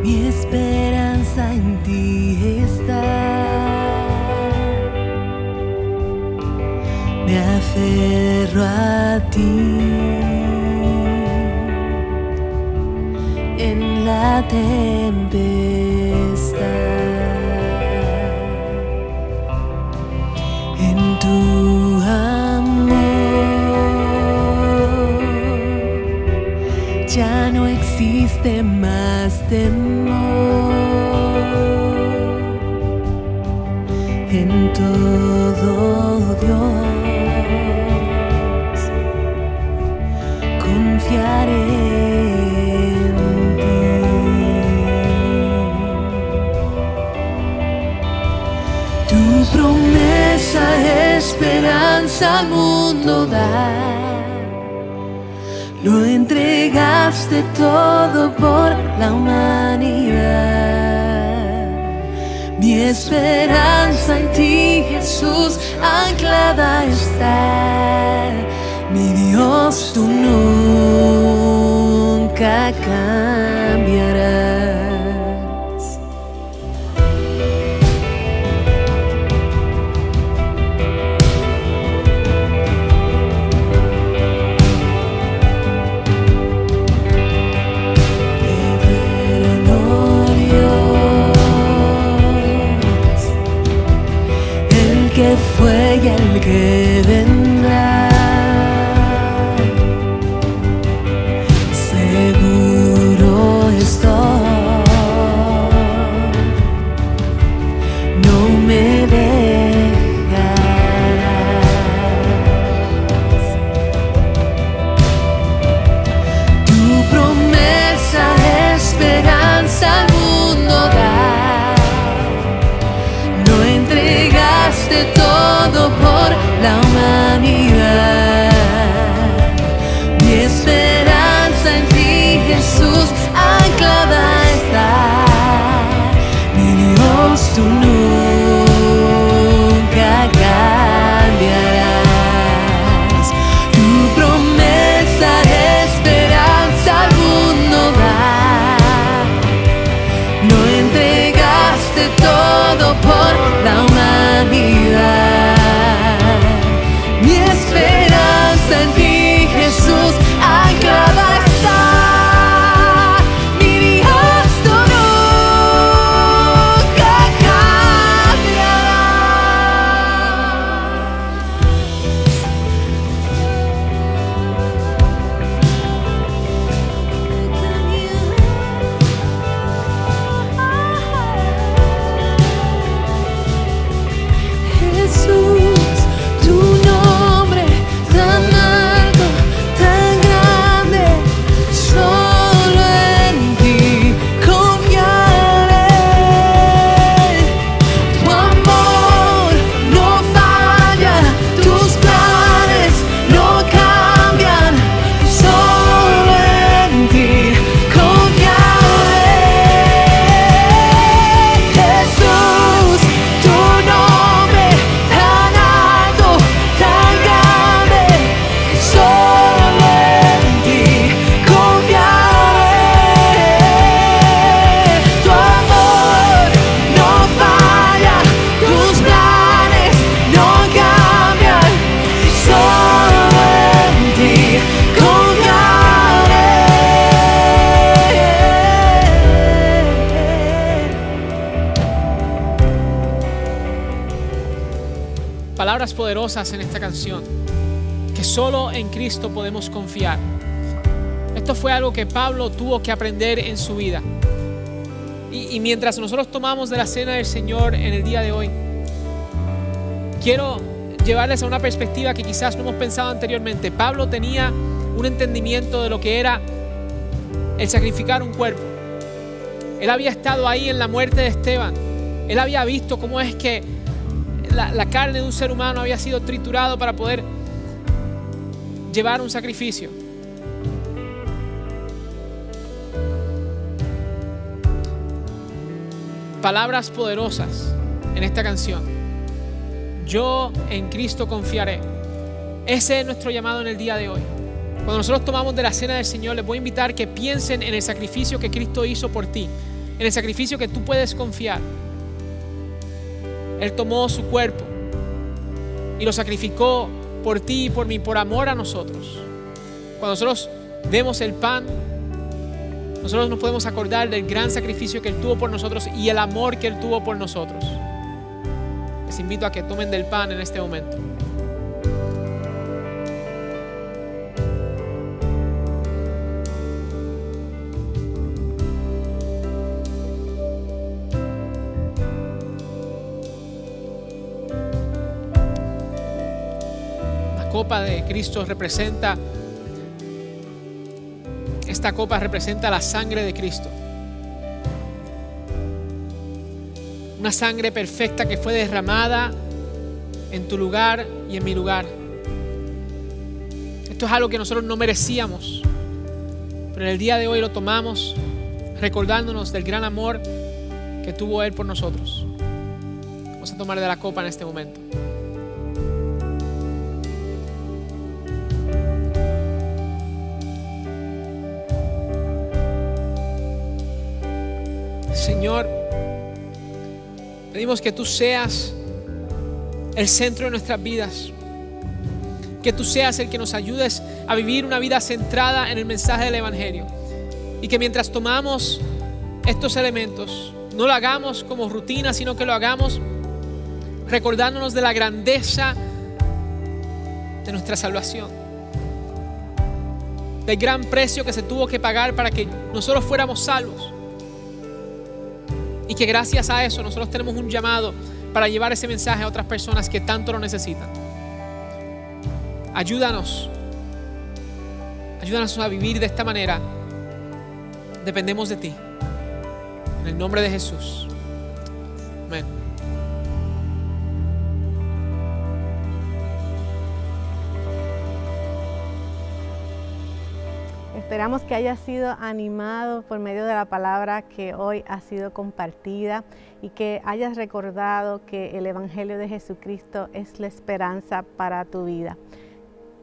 Mi esperanza en ti está. Me aferro a ti en la tempestad. En tu amor ya no existe más temor. En todo Dios confiaré en ti. Tu promesa, esperanza al mundo da. Lo entregaste todo por la humanidad. Mi esperanza en ti, Jesús, anclada está. Mi Dios, tú nunca cambiarás. Que fue y el que vendrá, seguro estoy, no me dejarás. Tu promesa, esperanza al mundo da. No entregaste todo por la humanidad. Mi esperanza en ti, Jesús, anclada está. Mi Dios, tú nunca cambiarás. Tu promesa, esperanza al mundo da. No entregaste todo por la humanidad. Mi esperanza en ti, Jesús, anclada está. Mi Dios, tú nunca Jesús, tu nombre tan alto, tan grande, solo en ti confiaré. Tu amor no falla, tus planes no cambian, solo en ti confiaré. Jesús, tu nombre tan alto, tan grande, solo en ti confiaré. Tu amor no falla, tus planes no cambian, solo en ti confiaré. Palabras poderosas en esta canción, que solo en Cristo podemos confiar. Esto fue algo que Pablo tuvo que aprender en su vida. Y mientras nosotros tomamos de la cena del Señor en el día de hoy, quiero llevarles a una perspectiva que quizás no hemos pensado anteriormente. Pablo tenía un entendimiento de lo que era el sacrificar un cuerpo. Él había estado ahí en la muerte de Esteban. Él había visto cómo es que la carne de un ser humano había sido triturado para poder llevar un sacrificio. Palabras poderosas en esta canción. Yo en Cristo confiaré. Ese es nuestro llamado en el día de hoy. Cuando nosotros tomamos de la cena del Señor, les voy a invitar que piensen en el sacrificio que Cristo hizo por ti, en el sacrificio que tú puedes confiar. Él tomó su cuerpo y lo sacrificó por ti y por mí, por amor a nosotros. Cuando nosotros demos el pan, nosotros nos podemos acordar del gran sacrificio que Él tuvo por nosotros y el amor que Él tuvo por nosotros. Les invito a que tomen del pan en este momento. La copa de Cristo representa, esta copa representa la sangre de Cristo. Una sangre perfecta que fue derramada en tu lugar y en mi lugar. Esto es algo que nosotros no merecíamos, pero en el día de hoy lo tomamos recordándonos del gran amor que tuvo Él por nosotros. Vamos a tomar de la copa en este momento. Señor, pedimos que tú seas el centro de nuestras vidas, que tú seas el que nos ayudes a vivir una vida centrada en el mensaje del Evangelio, y que mientras tomamos estos elementos no lo hagamos como rutina, sino que lo hagamos recordándonos de la grandeza de nuestra salvación, del gran precio que se tuvo que pagar para que nosotros fuéramos salvos, y que gracias a eso nosotros tenemos un llamado para llevar ese mensaje a otras personas que tanto lo necesitan. Ayúdanos a vivir de esta manera. Dependemos de ti. En el nombre de Jesús. Amén. Esperamos que haya sido animado por medio de la palabra que hoy ha sido compartida y que hayas recordado que el Evangelio de Jesucristo es la esperanza para tu vida.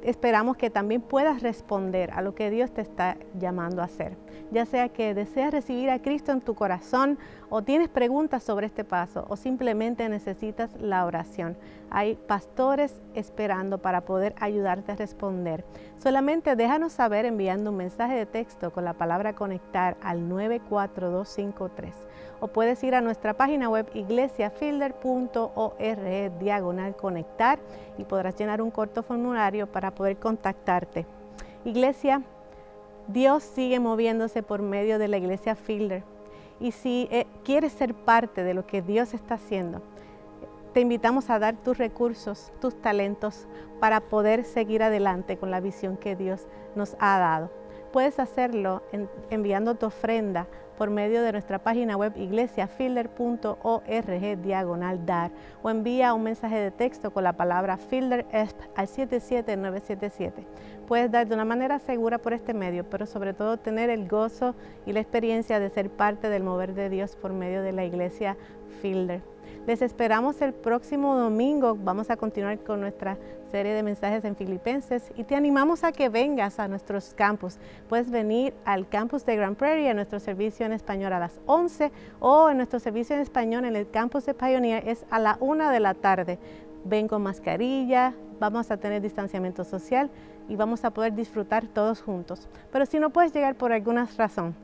Esperamos que también puedas responder a lo que Dios te está llamando a hacer. Ya sea que deseas recibir a Cristo en tu corazón, o tienes preguntas sobre este paso, o simplemente necesitas la oración. Hay pastores esperando para poder ayudarte a responder. Solamente déjanos saber enviando un mensaje de texto con la palabra conectar al 94253. O puedes ir a nuestra página web iglesiafielder.org/conectar y podrás llenar un corto formulario para poder contactarte. Iglesia, Dios sigue moviéndose por medio de la Iglesia Fielder. Y si quieres ser parte de lo que Dios está haciendo, te invitamos a dar tus recursos, tus talentos para poder seguir adelante con la visión que Dios nos ha dado. Puedes hacerlo enviando tu ofrenda por medio de nuestra página web iglesiafielder.org/dar, o envía un mensaje de texto con la palabra Fielder al 77977. Puedes dar de una manera segura por este medio, pero sobre todo tener el gozo y la experiencia de ser parte del mover de Dios por medio de la Iglesia Fielder. Les esperamos el próximo domingo. Vamos a continuar con nuestra serie de mensajes en Filipenses y te animamos a que vengas a nuestros campus. Puedes venir al campus de Grand Prairie, a nuestro servicio en español a las 11, o en nuestro servicio en español en el campus de Pioneer es a la 1 de la tarde. Ven con mascarilla, vamos a tener distanciamiento social y vamos a poder disfrutar todos juntos. Pero si no puedes llegar por alguna razón,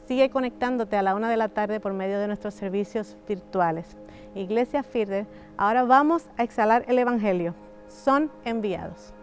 sigue conectándote a la 1 de la tarde por medio de nuestros servicios virtuales. Iglesia Fielder, ahora vamos a exhalar el Evangelio. Son enviados.